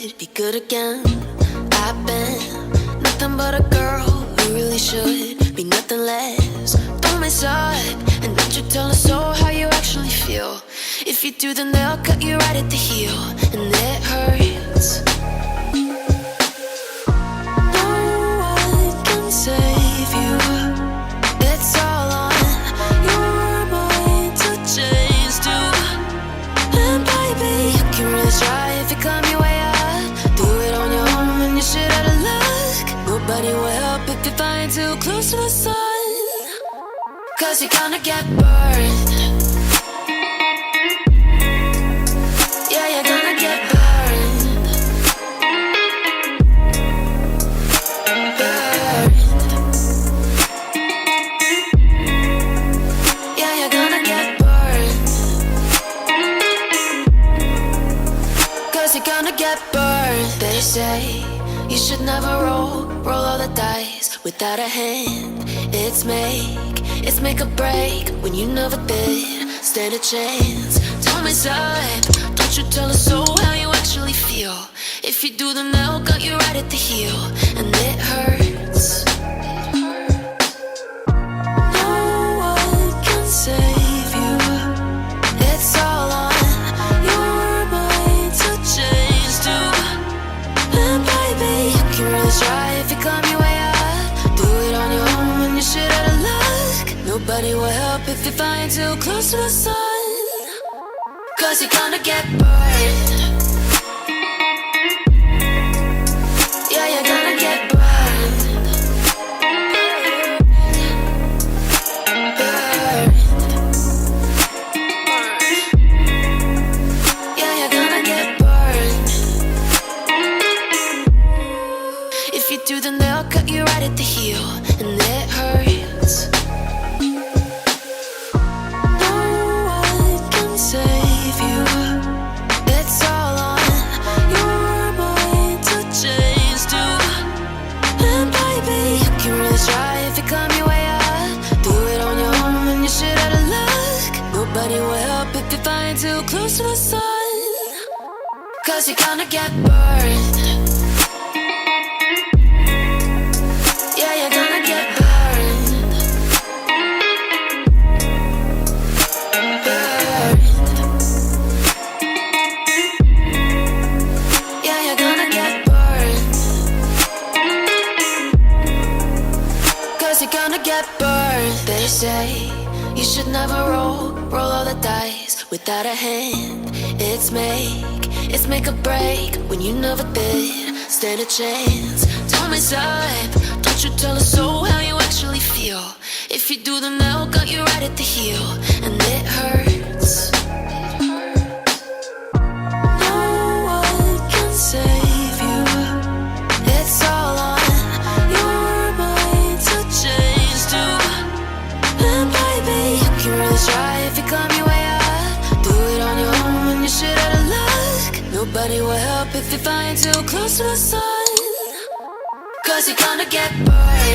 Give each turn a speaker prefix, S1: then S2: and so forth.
S1: could be good again. I've been nothing but a girl who really should be nothing less. Don't mess up and don't you tell us so how you actually feel. If you do, then they'll cut you right at the heel, and it hurts. No one can save you. It's all on your mind to change too. And baby, you can really try if you climb your way up. Do it on your own and you shit out of luck. Nobody will help if you're flying too close to the sun, 'cause you're gonna get burned. Yeah, you're gonna get burned. Burned. Yeah, you're gonna get burned. 'Cause you're gonna get burned. They say you should never roll all the dice without a hand. It's make or break when you never did stand a chance. Tell me, son, don't you tell us so how you actually feel. If you do, then they'll cut you right at the heel, and it hurts. No one can save you. It's all on your mind to change too. And baby, you can really try if you climb your way up. Do it on your own when you shit out of luck. Nobody will help if you're flying too close to the sun, 'cause you're gonna get burned. Yeah, you're gonna get burned. Burned. Yeah, you're gonna get burned. If you do, then they'll cut you right at the heel, and it hurts. Save you. It's all on your mind to change too. And baby, you can really try if you climb your way up. Do it on your own when you shit out of luck. Nobody will help if you're flying too close to the sun, 'cause you're gonna get burned. Yeah, you're gonna get burned. You're gonna get burned. They say you should never roll all the dice without a hand. It's make or break when you never did stand a chance. Tell me, son, don't you tell us so how you actually feel. If you do, then they'll cut you right at the heel, and it hurts. No one can save you. It's all on your mind to change too. And baby, you can really try if you climb your way up. Do it on your own when you shit out of luck. Nobody will help if you're flying too close to the sun, 'cause you're gonna get burned.